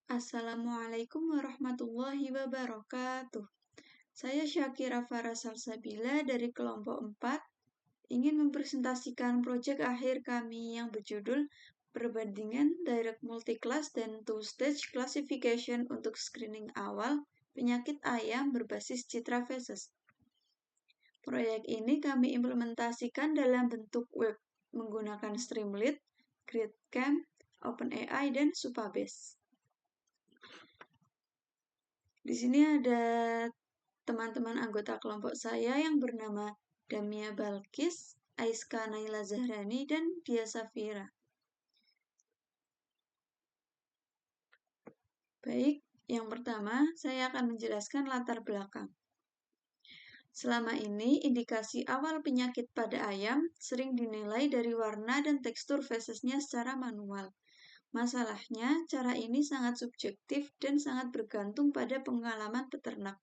Assalamualaikum warahmatullahi wabarakatuh. Saya Syakira Farah Salsabila dari kelompok 4 ingin mempresentasikan proyek akhir kami yang berjudul Perbandingan Direct Multiclass dan Two-Stage Classification untuk Screening Awal Penyakit Ayam berbasis Citra Feses. Proyek ini kami implementasikan dalam bentuk web menggunakan Streamlit, GridCamp, OpenAI, dan Supabase. Di sini ada teman-teman anggota kelompok saya yang bernama Damia Balkis, Aiska Naila Zahrani, dan Dia Safira. Baik, yang pertama saya akan menjelaskan latar belakang. Selama ini, indikasi awal penyakit pada ayam sering dinilai dari warna dan tekstur fesesnya secara manual. Masalahnya, cara ini sangat subjektif dan sangat bergantung pada pengalaman peternak.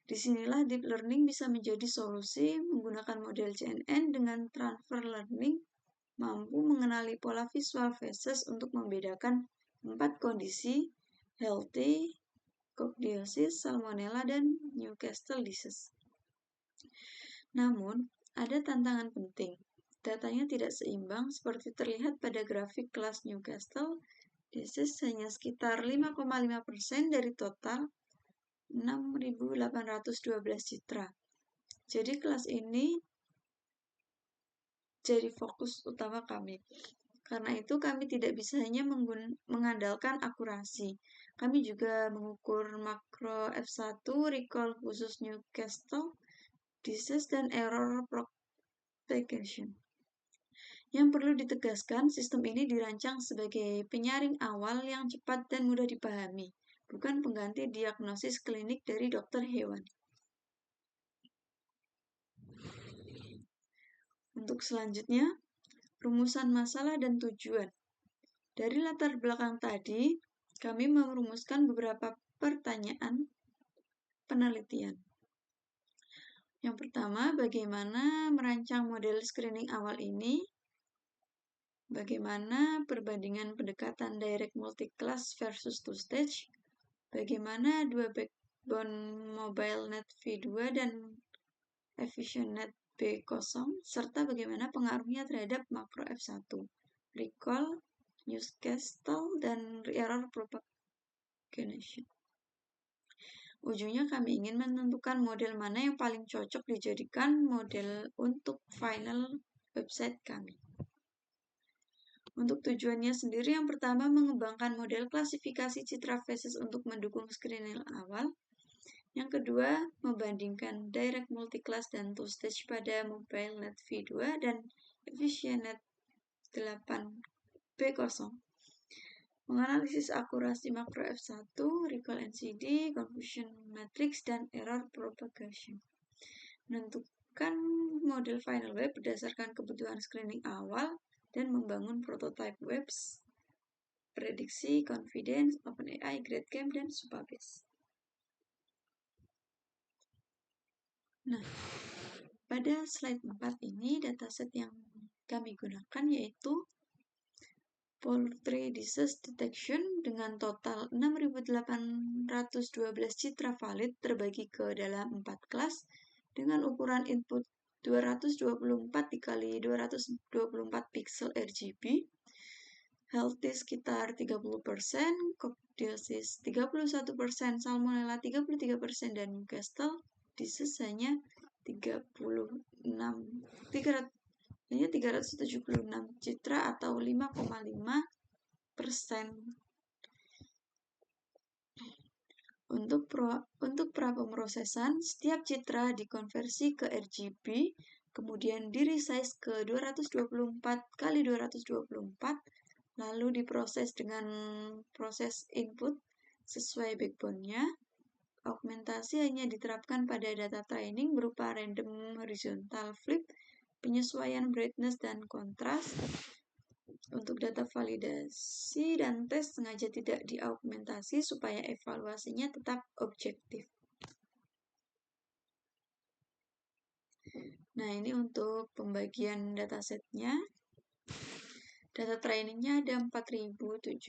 Disinilah deep learning bisa menjadi solusi menggunakan model CNN dengan transfer learning mampu mengenali pola visual feses untuk membedakan 4 kondisi healthy, coccidiosis, salmonella, dan Newcastle disease. Namun, ada tantangan penting. Datanya tidak seimbang seperti terlihat pada grafik kelas Newcastle disease hanya sekitar 5,5% dari total 6.812 citra. Jadi kelas ini jadi fokus utama kami. Karena itu kami tidak bisa hanya mengandalkan akurasi. Kami juga mengukur makro F1, recall khusus Newcastle disease, dan error propagation. Yang perlu ditegaskan, sistem ini dirancang sebagai penyaring awal yang cepat dan mudah dipahami, bukan pengganti diagnosis klinik dari dokter hewan. Untuk selanjutnya, rumusan masalah dan tujuan. Dari latar belakang tadi, kami merumuskan beberapa pertanyaan penelitian. Yang pertama, bagaimana merancang model screening awal ini? Bagaimana perbandingan pendekatan direct multiclass versus two-stage? Bagaimana dua backbone MobileNet V2 dan EfficientNet B0, serta bagaimana pengaruhnya terhadap makro F1, recall, Newcastle, dan error propagation. Ujungnya kami ingin menentukan model mana yang paling cocok dijadikan model untuk final website kami. Untuk tujuannya sendiri, yang pertama mengembangkan model klasifikasi citra feses untuk mendukung screening awal. Yang kedua, membandingkan direct multiclass dan two-stage pada MobileNet V2 dan EfficientNet 8B0. Menganalisis akurasi makro F1, recall NCD, confusion matrix, dan error propagation. Menentukan model final web berdasarkan kebutuhan screening awal dan membangun prototype webs, prediksi, confidence, OpenAI, GridCamp, dan Supabase. Nah, pada slide 4 ini dataset yang kami gunakan yaitu Poultry Disease Detection dengan total 6.812 citra valid terbagi ke dalam 4 kelas dengan ukuran input 224 dikali 224 pixel RGB, healthy sekitar 30%, coccidiosis 31%, salmonella 33%, dan Newcastle disease hanya 376 citra atau 5,5%. Untuk prapemrosesan, setiap citra dikonversi ke RGB, kemudian di-resize ke 224 kali 224, lalu diproses dengan proses input sesuai backbone-nya. Augmentasi hanya diterapkan pada data training berupa random horizontal flip, penyesuaian brightness dan kontras. Untuk data validasi dan tes sengaja tidak diaugmentasi supaya evaluasinya tetap objektif. Nah, ini untuk pembagian datasetnya. Data trainingnya ada 4.768,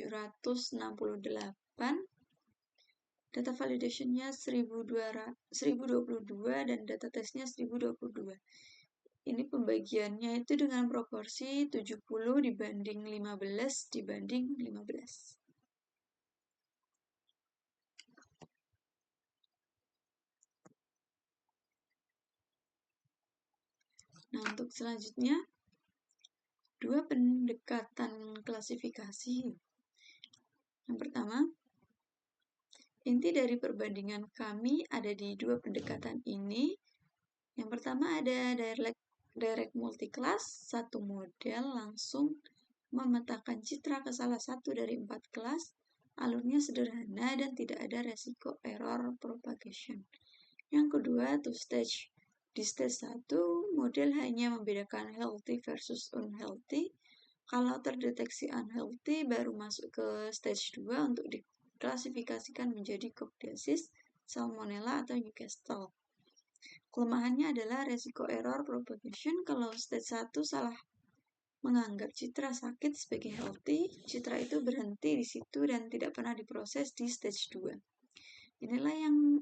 data validationnya 1022 dan data tesnya 1022. Ini pembagiannya itu dengan proporsi 70 dibanding 15 dibanding 15. Nah, untuk selanjutnya, dua pendekatan klasifikasi. Yang pertama, inti dari perbandingan kami ada di dua pendekatan ini. Yang pertama ada direct multiclass, satu model langsung memetakan citra ke salah satu dari 4 kelas, alurnya sederhana dan tidak ada resiko error propagation. Yang kedua, two stage. Di stage 1, model hanya membedakan healthy versus unhealthy. Kalau terdeteksi unhealthy, baru masuk ke stage 2 untuk diklasifikasikan menjadi Coccidiosis, Salmonella, atau Newcastle. Kelemahannya adalah resiko error propagation. Kalau stage 1 salah menganggap citra sakit sebagai healthy, citra itu berhenti di situ dan tidak pernah diproses di stage 2. Inilah yang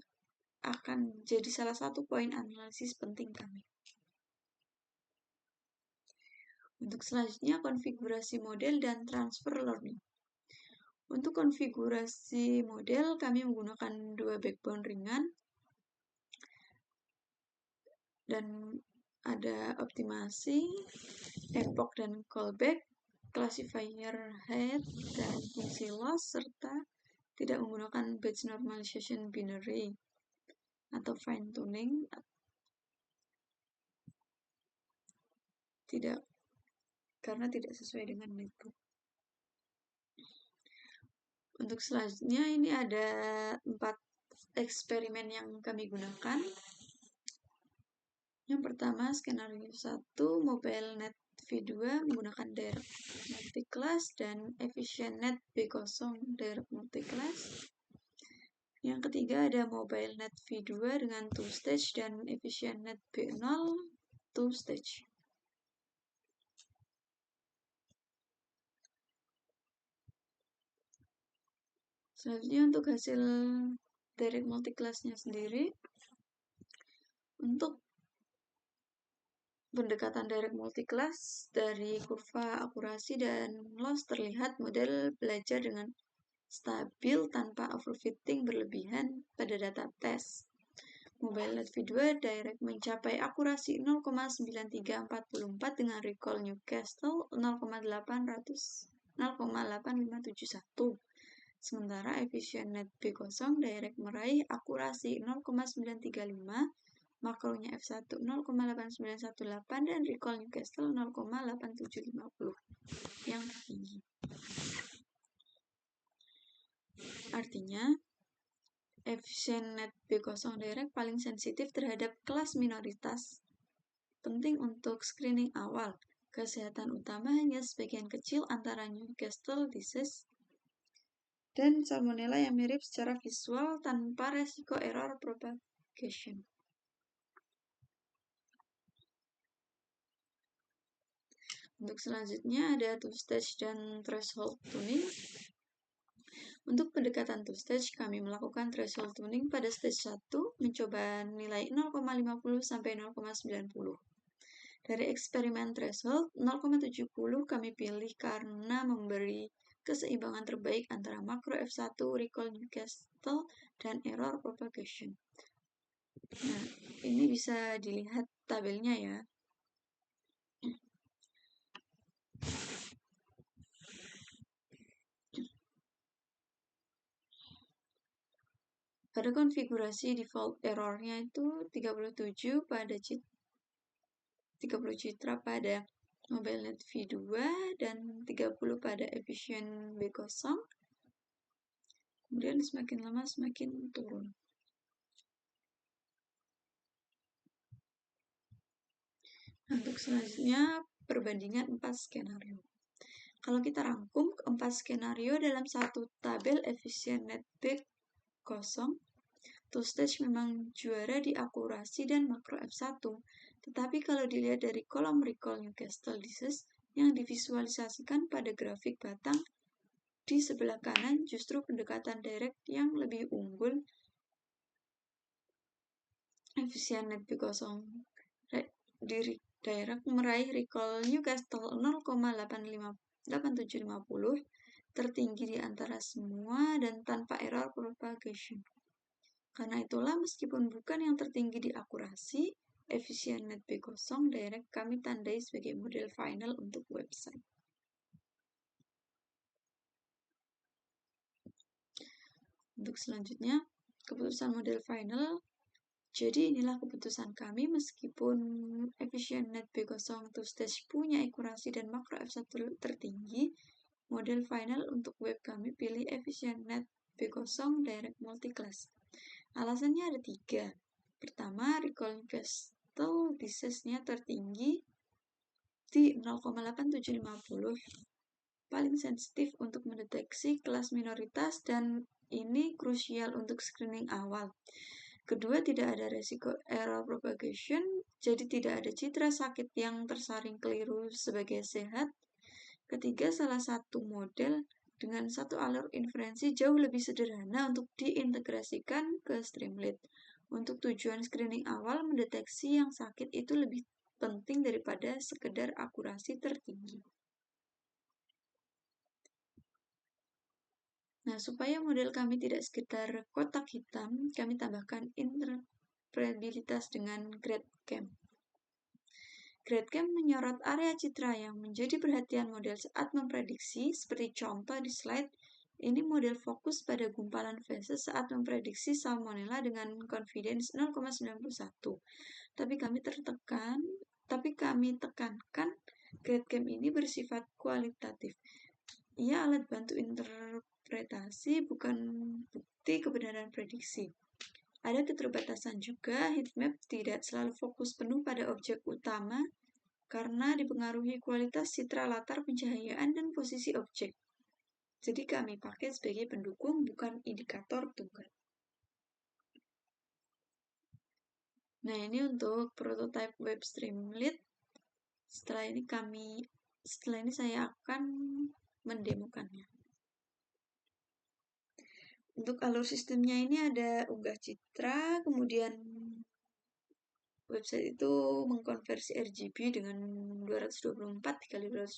akan jadi salah satu poin analisis penting kami. Untuk selanjutnya, konfigurasi model dan transfer learning. Untuk konfigurasi model, kami menggunakan dua backbone ringan dan ada optimasi, epoch dan callback, classifier head, dan fungsi loss, serta tidak menggunakan batch normalization binary atau fine tuning. Tidak, karena tidak sesuai dengan netbook. Untuk selanjutnya, ini ada 4 eksperimen yang kami gunakan. Yang pertama, skenario 1, Mobile Net V2 menggunakan direct multiclass dan EfficientNet B0 direct multiclass. Yang ketiga ada Mobile Net V2 dengan two stage dan EfficientNet B0 two stage. Selanjutnya untuk hasil direct multiclass-nya sendiri, untuk pendekatan direct multiclass dari kurva akurasi dan loss terlihat model belajar dengan stabil tanpa overfitting berlebihan pada data tes. Mobile Net V2 direct mencapai akurasi 0,9344 dengan recall Newcastle 0,8571. Sementara EfficientNet B0 direct meraih akurasi 0,935, makronya F1 0,8918 dan recall Newcastle 0,8750 yang tertinggi. Artinya, EfficientNet B0 direct paling sensitif terhadap kelas minoritas. Penting untuk screening awal. Kesehatan utama hanya sebagian kecil antara Newcastle disease dan Salmonella yang mirip secara visual tanpa resiko error propagation. Untuk selanjutnya ada two stage dan threshold tuning. Untuk pendekatan two stage, kami melakukan threshold tuning pada stage 1, mencoba nilai 0,50 sampai 0,90. Dari eksperimen threshold, 0,70 kami pilih karena memberi keseimbangan terbaik antara makro F1, recall Newcastle, dan error propagation. Nah, ini bisa dilihat tabelnya ya. Pada konfigurasi default errornya itu 37 pada 30 citra pada Mobile Net V2 dan 30 pada Efficient B0. Kemudian semakin lama semakin turun. Untuk selanjutnya, perbandingan 4 skenario. Kalau kita rangkum 4 skenario dalam satu tabel EfficientNet B0, two stage memang juara di akurasi dan makro F1. Tetapi kalau dilihat dari kolom recall Newcastle disease, yang divisualisasikan pada grafik batang di sebelah kanan justru pendekatan direct yang lebih unggul. Efisienet B0 direct meraih recall Newcastle 0,8750 tertinggi di antara semua dan tanpa error propagation. Karena itulah meskipun bukan yang tertinggi di akurasi, Efisienet B0 direct kami tandai sebagai model final untuk website. Untuk selanjutnya, keputusan model final. Jadi inilah keputusan kami meskipun Efisienet B0 two-stage punya akurasi dan makro F1 tertinggi, model final untuk web kami pilih Efisienet B0 direct multiclass. Alasannya ada 3. Pertama, recall Newcastle disease-nya tertinggi di 0,8750, paling sensitif untuk mendeteksi kelas minoritas dan ini krusial untuk screening awal. Kedua, tidak ada resiko error propagation, jadi tidak ada citra sakit yang tersaring keliru sebagai sehat. Ketiga, salah satu model dengan satu alur inferensi jauh lebih sederhana untuk diintegrasikan ke Streamlit. Untuk tujuan screening awal, mendeteksi yang sakit itu lebih penting daripada sekedar akurasi tertinggi. Nah, supaya model kami tidak sekedar kotak hitam, kami tambahkan interpretabilitas dengan GradCam. GradCam menyorot area citra yang menjadi perhatian model saat memprediksi, seperti contoh di slide. Ini model fokus pada gumpalan feses saat memprediksi salmonella dengan confidence 0,91. Tapi kami tekankan GradCam ini bersifat kualitatif. Ia alat bantu interpretasi, bukan bukti kebenaran prediksi. Ada keterbatasan juga, heatmap tidak selalu fokus penuh pada objek utama karena dipengaruhi kualitas citra latar pencahayaan dan posisi objek. Jadi kami pakai sebagai pendukung, bukan indikator tunggal. Nah, ini untuk prototype web Streamlit. Setelah ini saya akan mendemokannya. Untuk alur sistemnya ini ada unggah citra, kemudian website itu mengkonversi RGB dengan 224 x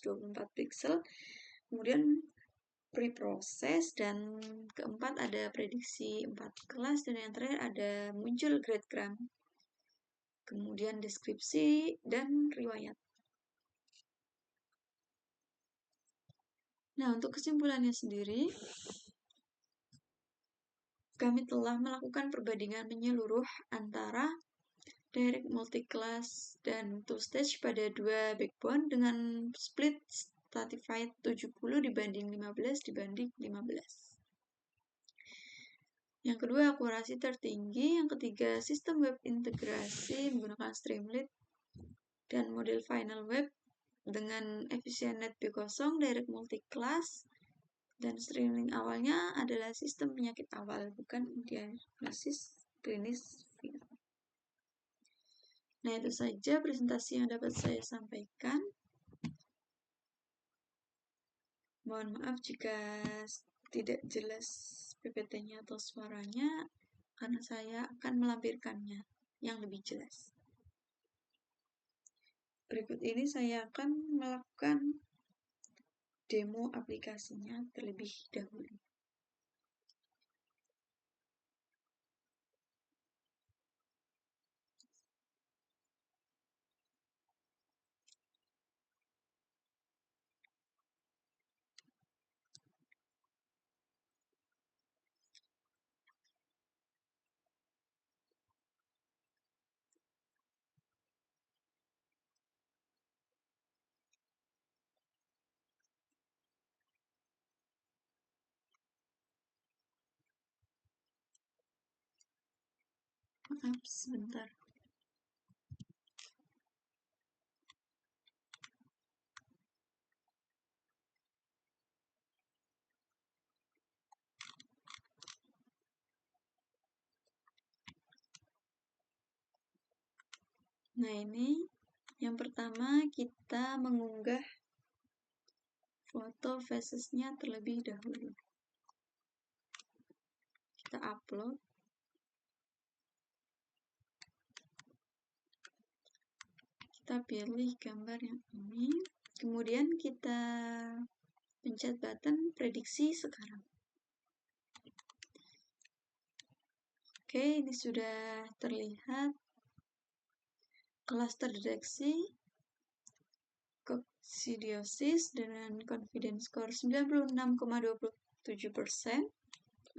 224 pixel, kemudian pre-process, dan keempat ada prediksi 4 kelas, dan yang terakhir ada muncul breadcrumb, kemudian deskripsi dan riwayat. Nah, untuk kesimpulannya sendiri, kami telah melakukan perbandingan menyeluruh antara direct multiclass dan two-stage pada 2 backbone dengan split stratified 70 dibanding 15 dibanding 15. Yang kedua, akurasi tertinggi. Yang ketiga, sistem web integrasi menggunakan Streamlit dan model final web dengan Efisienet B0 direct multiclass, dan streaming awalnya adalah sistem penyakit awal, bukan diagnosis klinis final. Nah, itu saja presentasi yang dapat saya sampaikan. Mohon maaf jika tidak jelas PPT-nya atau suaranya, karena saya akan melampirkannya yang lebih jelas. Berikut ini saya akan melakukan demo aplikasinya terlebih dahulu. Maaf, sebentar. Nah, ini yang pertama kita mengunggah foto facesnya terlebih dahulu. Kita upload. Kita pilih gambar yang ini. Kemudian kita pencet button prediksi sekarang. Oke, ini sudah terlihat kelas terdeteksi koksidiosis dengan confidence score 96,27%,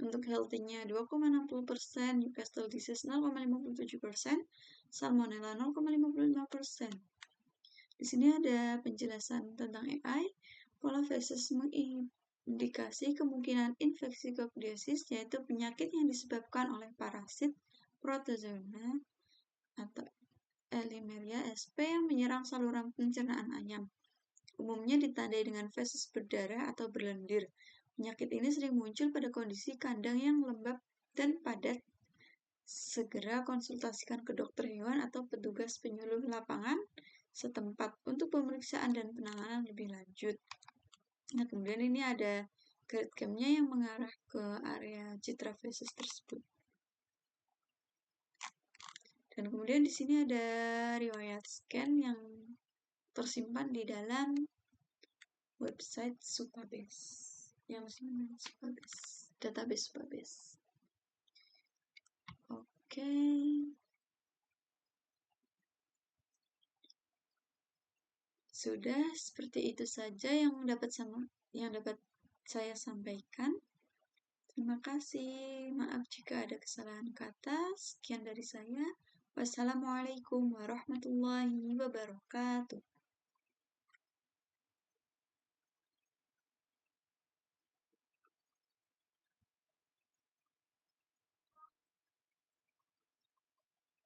untuk healthy-nya 2,60%, Newcastle disease 0,57%, Salmonella 0,55%. Di sini ada penjelasan tentang AI. Pola feces mengindikasi kemungkinan infeksi koksidiosis, yaitu penyakit yang disebabkan oleh parasit protozoa atau Elimeria sp yang menyerang saluran pencernaan ayam. Umumnya ditandai dengan feces berdarah atau berlendir. Penyakit ini sering muncul pada kondisi kandang yang lembab dan padat. Segera konsultasikan ke dokter hewan atau petugas penyuluh lapangan setempat untuk pemeriksaan dan penanganan lebih lanjut. Nah, kemudian ini ada gradcam-nya yang mengarah ke area citra feces tersebut. Dan kemudian di sini ada riwayat scan yang tersimpan di dalam website Supabase. Yang mana Supabase? Database Supabase. Oke. Sudah, seperti itu saja yang dapat saya sampaikan. Terima kasih. Maaf jika ada kesalahan kata. Sekian dari saya. Wassalamualaikum warahmatullahi wabarakatuh.